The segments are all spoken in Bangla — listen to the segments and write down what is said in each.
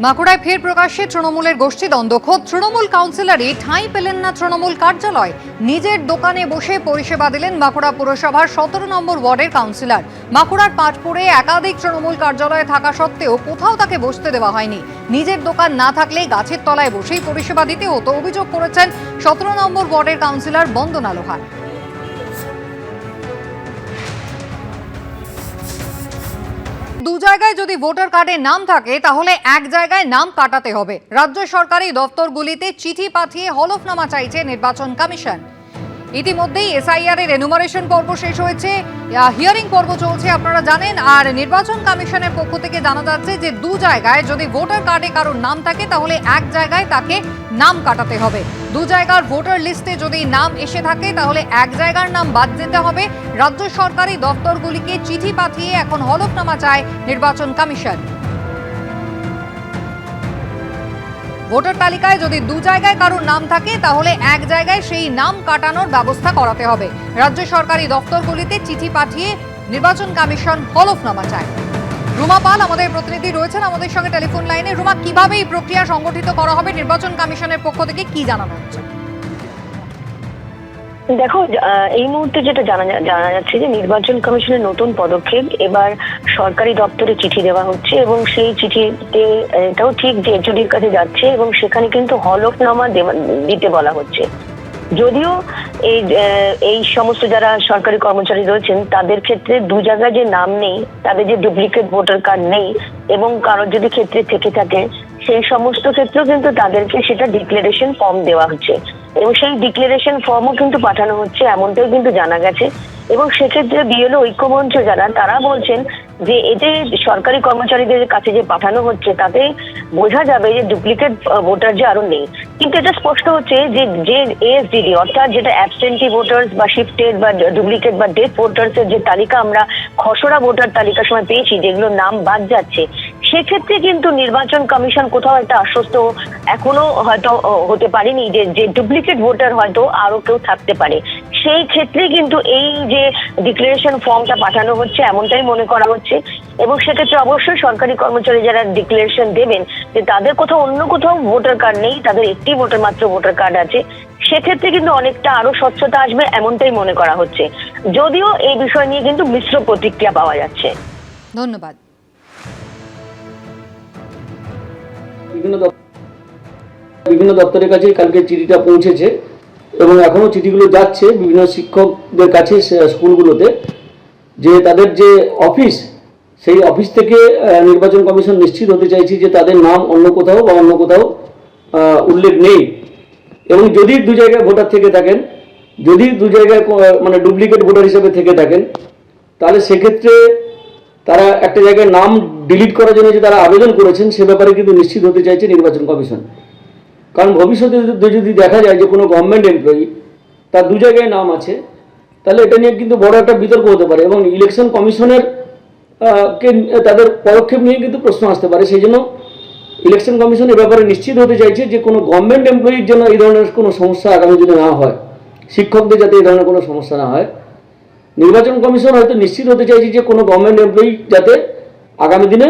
বাঁকুড়ায় ফের প্রকাশ্যে তৃণমূলের গোষ্ঠীদ্বন্দ্ব। খোদ তৃণমূল কাউন্সিলরই ঠাঁই পেলেন না তৃণমূল কার্যালয়। নিজের দোকানে বসে পরিষেবা দিলেন বাঁকুড়া পুরসভার 17 নম্বর ওয়ার্ডের কাউন্সিলর। বাঁকুড়ার পাটপুরে একাধিক তৃণমূল কার্যালয়ে থাকা সত্ত্বেও কোথাও তাকে বসতে দেওয়া হয়নি। নিজের দোকান না থাকলে গাছের তলায় বসেই পরিষেবা দিতে হতো, অভিযোগ করেছেন 17 নম্বর ওয়ার্ডের কাউন্সিলর বন্দনা লোহার। দু জায়গায় যদি ভোটার কার্ডে নাম থাকে তাহলে এক জায়গায় নাম কাটাতে হবে। রাজ্য সরকারি দপ্তরগুলিতে চিঠি পাঠিয়ে হলফনামা চাইছে নির্বাচন কমিশন। ইতিমধ্যেই এসআইআর এর এনুমারেশন পর্ব শেষ হয়েছে, হিয়ারিং পর্ব চলছে আপনারা জানেন। আর নির্বাচন কমিশনের পক্ষ থেকে জানা যাচ্ছে যে দু জায়গায় যদি ভোটার কার্ডে কারোর নাম থাকে তাহলে এক জায়গায় তাকে নাম কাটাতে হবে। দু জায়গার ভোটার লিস্টে যদি নাম এসে থাকে তাহলে এক জায়গার নাম বাদ দিতে হবে। রাজ্য সরকারি দপ্তরগুলিকে চিঠি পাঠিয়ে এখন হলফনামা চায় নির্বাচন কমিশন। ভোটার তালিকায় যদি দু জায়গায় কারোর নাম থাকে তাহলে এক জায়গায় সেই নাম কাটানোর ব্যবস্থা করাতে হবে। রাজ্য সরকারি দপ্তরগুলিতে চিঠি পাঠিয়ে নির্বাচন কমিশন হলফনামা চায়। রুমা পাল আমাদের প্রতিনিধি রয়েছেন আমাদের সঙ্গে টেলিফোন লাইনে। রুমা, কিভাবে এই প্রক্রিয়া সংগঠিত করা হবে, নির্বাচন কমিশনের পক্ষ থেকে কি জানানো হচ্ছে? দেখো, এই মুহূর্তে যেটা জানা যাচ্ছে যে নির্বাচন কমিশনের নতুন পদক্ষেপ, এবার সরকারি দপ্তরে চিঠি দেওয়া হচ্ছে এবং সেই চিঠিতে এটাও ঠিক যে এইচওডির কাছে যাচ্ছে এবং সেখানে কিন্তু হলফনামা দিতে বলা হচ্ছে। যদিও এই সমস্ত যারা সরকারি কর্মচারী রয়েছেন তাদের ক্ষেত্রে দু জায়গায় যে নাম নেই, তাদের যে ডুপ্লিকেট ভোটার কার্ড নেই এবং কারোর যদি ক্ষেত্রে থেকে থাকে সেই সমস্ত ক্ষেত্রেও কিন্তু তাদেরকে সেটা ডিক্লারেশন ফর্ম দেওয়া হচ্ছে এবং সেই ডিক্লারেশন ফর্মও কিন্তু পাঠানো হচ্ছে, এমনটাই কিন্তু জানা গেছে। এবং সেক্ষেত্রে বিএলও ঐক্যমঞ্চ যারা, তারা বলছেন যে এতে সরকারি কর্মচারীদের কাছে যে পাঠানো হচ্ছে তাতে বোঝা যাবে যে ডুপ্লিকেট ভোটার যে আরো নেই। কিন্তু এটা স্পষ্ট হচ্ছে যে এএসডিডি অর্থাৎ যেটা অ্যাবসেন্টি ভোটার্স বা শিফটেড বা ডুপ্লিকেট বা ডেথ ভোটার্স এর যে তালিকা আমরা খসড়া ভোটার তালিকার সময় পেয়েছি, যেগুলো নাম বাদ যাচ্ছে, সেক্ষেত্রে কিন্তু নির্বাচন কমিশন কোথাও একটা আশ্বস্ত এখনো হয়তো হতে পারেনি যে ডুপ্লিকেট ভোটার হয়তো আরো কেউ থাকতে পারে। সেই ক্ষেত্রে কিন্তু এই যে ডিক্লারেশন ফর্মটা পাঠানো হচ্ছে এমনটাই মনে করা হচ্ছে এবং সেক্ষেত্রে অবশ্যই সরকারি কর্মচারী যারা ডিক্লারেশন দেবেন যে তাদের কোথাও অন্য কোথাও ভোটার কার্ড নেই, তাদের একটি মাত্র ভোটার কার্ড আছে, সেক্ষেত্রে কিন্তু অনেকটা আরো স্বচ্ছতা আসবে এমনটাই মনে করা হচ্ছে। যদিও এই বিষয় নিয়ে কিন্তু মিশ্র প্রতিক্রিয়া পাওয়া যাচ্ছে। ধন্যবাদ। বিভিন্ন দপ্তরের কাছে কালকে চিঠিটা পৌঁছেছে এবং এখনো চিঠিগুলো যাচ্ছে বিভিন্ন শিক্ষকদের কাছে স্কুলগুলোতে, যে তাদের যে অফিস, সেই অফিস থেকে নির্বাচন কমিশন নিশ্চিত হতে চাইছে যে তাদের নাম অন্য কোথাও বা অন্য কোথাও উল্লেখ নেই। এবং যদি দু জায়গায় ভোটার থেকে থাকেন, যদি দু জায়গায় মানে ডুপ্লিকেট ভোটার হিসেবে থেকে থাকেন, তাহলে সেক্ষেত্রে তারা একটা জায়গায় নাম ডিলিট করার জন্য যে তারা আবেদন করেছেন সে ব্যাপারে কিন্তু নিশ্চিত হতে চাইছে নির্বাচন কমিশন। কারণ ভবিষ্যতে যদি দেখা যায় যে কোনো গভর্নমেন্ট এমপ্লয়ি তার দু জায়গায় নাম আছে, তাহলে এটা নিয়ে কিন্তু বড় একটা বিতর্ক হতে পারে এবং ইলেকশন কমিশনের তাদের পদক্ষেপ নিয়ে কিন্তু প্রশ্ন আসতে পারে। সেই জন্য ইলেকশন কমিশন এ ব্যাপারে নিশ্চিত হতে চাইছে যে কোনো গভর্নমেন্ট এমপ্লয়ির জন্য এই ধরনের কোনো সমস্যা আগামী দিনে না হয়, শিক্ষকদের যাতে এই ধরনের কোনো সমস্যা না হয়। নির্বাচন কমিশন হয়তো নিশ্চিত হতে চাইছে যে কোনো গভর্নমেন্ট এমপ্লয়ি যাতে আগামী দিনে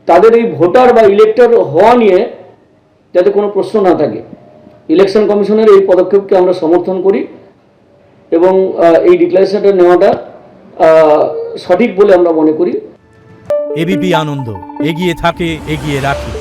তাদের এই ভোটার বা ইলেক্টর হওয়া নিয়ে যাতে কোনো প্রশ্ন না থাকে। ইলেকশন কমিশনের এই পদক্ষেপকে আমরা সমর্থন করি এবং এই ডিক্লারেশনটা নেওয়াটা সঠিক বলে আমরা মনে করি। এবিপি আনন্দ, এগিয়ে থাকে, এগিয়ে রাখে।